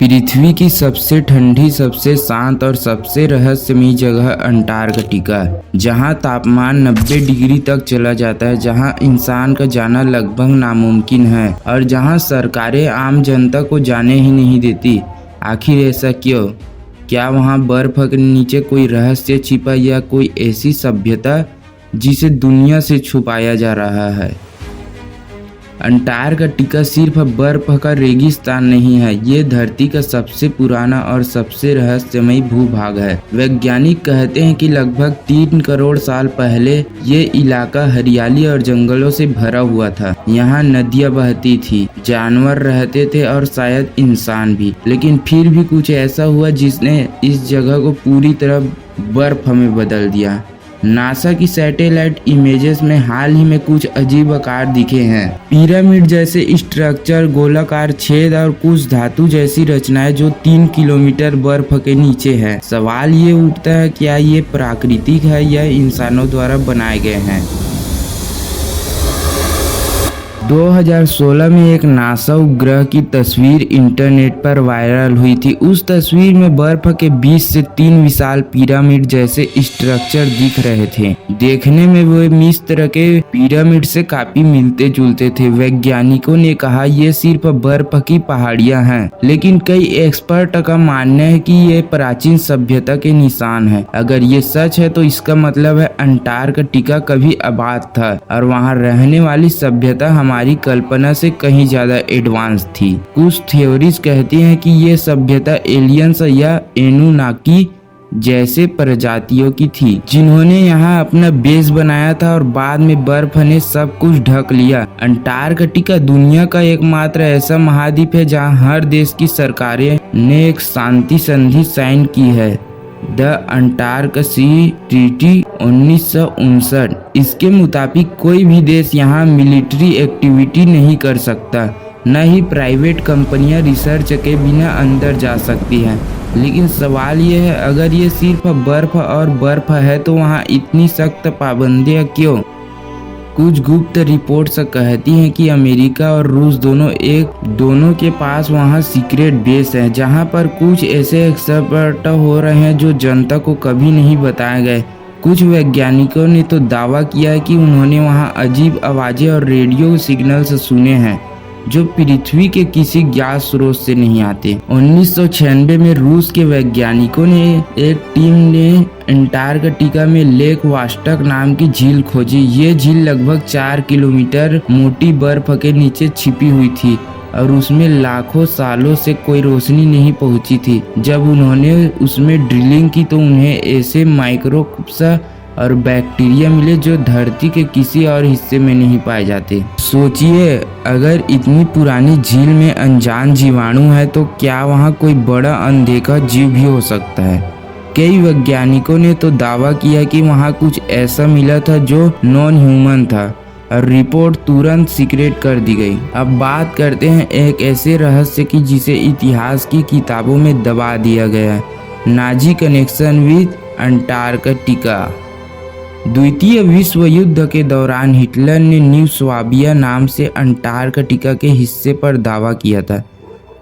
पृथ्वी की सबसे ठंडी, सबसे शांत और सबसे रहस्यमयी जगह अंटार्कटिका, जहां तापमान 90 डिग्री तक चला जाता है, जहां इंसान का जाना लगभग नामुमकिन है और जहां सरकारें आम जनता को जाने ही नहीं देती। आखिर ऐसा क्यों? क्या वहां बर्फ के नीचे कोई रहस्य छिपा या कोई ऐसी सभ्यता जिसे दुनिया से छुपाया जा रहा है? अंटार्कटिका सिर्फ बर्फ का रेगिस्तान नहीं है, ये धरती का सबसे पुराना और सबसे रहस्यमयी भूभाग है। वैज्ञानिक कहते हैं कि लगभग 3 करोड़ साल पहले ये इलाका हरियाली और जंगलों से भरा हुआ था। यहाँ नदियाँ बहती थी, जानवर रहते थे और शायद इंसान भी। लेकिन फिर भी कुछ ऐसा हुआ जिसने इस जगह को पूरी तरह बर्फ में बदल दिया। नासा की सैटेलाइट इमेजेस में हाल ही में कुछ अजीब आकार दिखे हैं, पिरामिड जैसे स्ट्रक्चर, गोलाकार छेद और कुछ धातु जैसी रचनाएं जो 3 किलोमीटर बर्फ के नीचे है। सवाल ये उठता है, क्या ये प्राकृतिक है या इंसानों द्वारा बनाए गए हैं? 2016 में एक नासा उपग्रह की तस्वीर इंटरनेट पर वायरल हुई थी। उस तस्वीर में बर्फ के बीच से 3 विशाल पिरामिड जैसे स्ट्रक्चर दिख रहे थे। देखने में वे मिस्र के पिरामिड से काफी मिलते जुलते थे। वैज्ञानिकों ने कहा ये सिर्फ बर्फ की पहाड़ियां हैं, लेकिन कई एक्सपर्ट का मानना है कि ये प्राचीन सभ्यता के निशान है। अगर ये सच है तो इसका मतलब है अंटार्कटिका कभी आबाद था और वहाँ रहने वाली सभ्यता हमारी कल्पना से कहीं ज्यादा एडवांस थी। कुछ थ्योरीज कहती हैं कि ये सभ्यता एलियंस या एनुनाकी जैसे प्रजातियों की थी, जिन्होंने यहाँ अपना बेस बनाया था और बाद में बर्फ ने सब कुछ ढक लिया। अंटार्कटिका दुनिया का एकमात्र ऐसा महाद्वीप है जहाँ हर देश की सरकारें ने एक शांति संधि साइन की है, द अंटार्कटिक ट्रीटी 1959। इसके मुताबिक कोई भी देश यहाँ मिलिट्री एक्टिविटी नहीं कर सकता, न ही प्राइवेट कंपनियां रिसर्च के बिना अंदर जा सकती हैं। लेकिन सवाल ये है, अगर ये सिर्फ बर्फ और बर्फ है तो वहाँ इतनी सख्त पाबंदियां क्यों? कुछ गुप्त रिपोर्ट्स कहती हैं कि अमेरिका और रूस दोनों के पास वहां सीक्रेट बेस है, जहां पर कुछ ऐसे एक्सपर्ट हो रहे हैं जो जनता को कभी नहीं बताए गए। कुछ वैज्ञानिकों ने तो दावा किया है कि उन्होंने वहां अजीब आवाजें और रेडियो सिग्नल्स सुने हैं जो पृथ्वी के किसी ज्ञात स्रोत से नहीं आते। 1996 में रूस के वैज्ञानिकों ने एक टीम ने अंटार्कटिका में लेक वास्टक नाम की झील खोजी। ये झील लगभग 4 किलोमीटर मोटी बर्फ के नीचे छिपी हुई थी और उसमें लाखों सालों से कोई रोशनी नहीं पहुंची थी। जब उन्होंने उसमें ड्रिलिंग की तो उन्हें ऐसे माइक्रोब्स और बैक्टीरिया मिले जो धरती के किसी और हिस्से में नहीं पाए जाते। सोचिए, अगर इतनी पुरानी झील में अनजान जीवाणु है तो क्या वहाँ कोई बड़ा अनदेखा जीव भी हो सकता है? कई वैज्ञानिकों ने तो दावा किया कि वहाँ कुछ ऐसा मिला था जो नॉन ह्यूमन था और रिपोर्ट तुरंत सीक्रेट कर दी गई। अब बात करते हैं एक ऐसे रहस्य की जिसे इतिहास की किताबों में दबा दिया गया है, नाजी कनेक्शन विद अंटार्कटिका। द्वितीय विश्व युद्ध के दौरान हिटलर ने न्यू स्वाबिया नाम से अंटार्कटिका के हिस्से पर दावा किया था।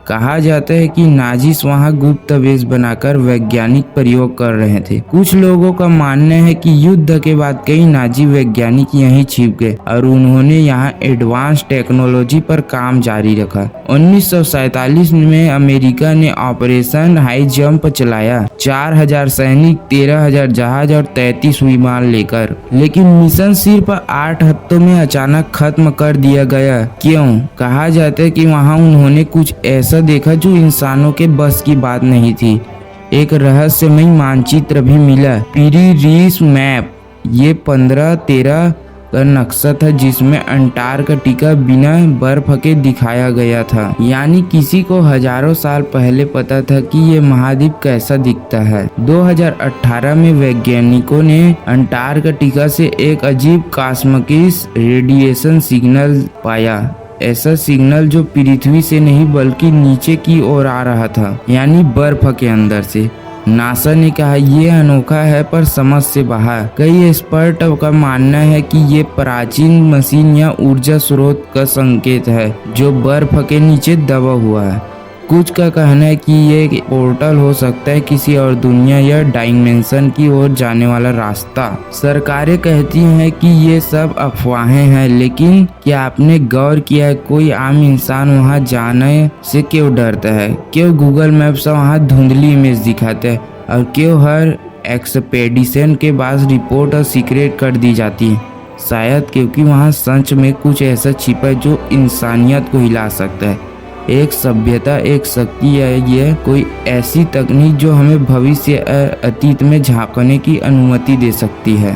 कहा जाता है कि नाजिस वहां गुप्त बेस बनाकर वैज्ञानिक प्रयोग कर रहे थे। कुछ लोगों का मानना है कि युद्ध के बाद कई नाजी वैज्ञानिक यहीं छिप गए और उन्होंने यहां एडवांस टेक्नोलॉजी पर काम जारी रखा। 1947 में अमेरिका ने ऑपरेशन हाई जंप चलाया, 4000 सैनिक, 13,000 जहाज और 33 विमान लेकर। लेकिन मिशन सिर्फ 8 हफ्तों में अचानक खत्म कर दिया गया। क्यों? कहा जाता है कि वहां उन्होंने कुछ ऐसा देखा जो इंसानों के बस की बात नहीं थी। एक रहस्यमयी मानचित्र भी मिला, पीरी रीस मैप। ये 1513 का नक्शा था जिसमें अंटार्कटिका बिना बर्फ के दिखाया गया था। यानी किसी को हजारों साल पहले पता था कि ये महाद्वीप कैसा दिखता है। 2018 में वैज्ञानिकों ने अंटार्कटिका से एक अजीब कॉस्मिक रेडिएशन सिग्नल पाया। ऐसा सिग्नल जो पृथ्वी से नहीं बल्कि नीचे की ओर आ रहा था, यानी बर्फ के अंदर से। नासा ने कहा ये अनोखा है पर समझ से बाहर। कई एक्सपर्ट का मानना है कि ये प्राचीन मशीन या ऊर्जा स्रोत का संकेत है जो बर्फ के नीचे दबा हुआ है। कुछ का कहना है कि ये पोर्टल हो सकता है किसी और दुनिया या डायमेंशन की ओर जाने वाला रास्ता। सरकारें कहती हैं कि ये सब अफवाहें हैं, लेकिन क्या आपने गौर किया है कोई आम इंसान वहां जाने से क्यों डरता है? क्यों गूगल मैप्स वहां धुंधली इमेज दिखाते हैं और क्यों हर एक्सपेडिशन के बाद रिपोर्ट और सीक्रेट कर दी जाती है? शायद क्योंकि वहां सच में कुछ ऐसा छिपा है जो इंसानियत को हिला सकता है। एक सभ्यता, एक शक्ति है, यह कोई ऐसी तकनीक जो हमें भविष्य अतीत में झांकने की अनुमति दे सकती है।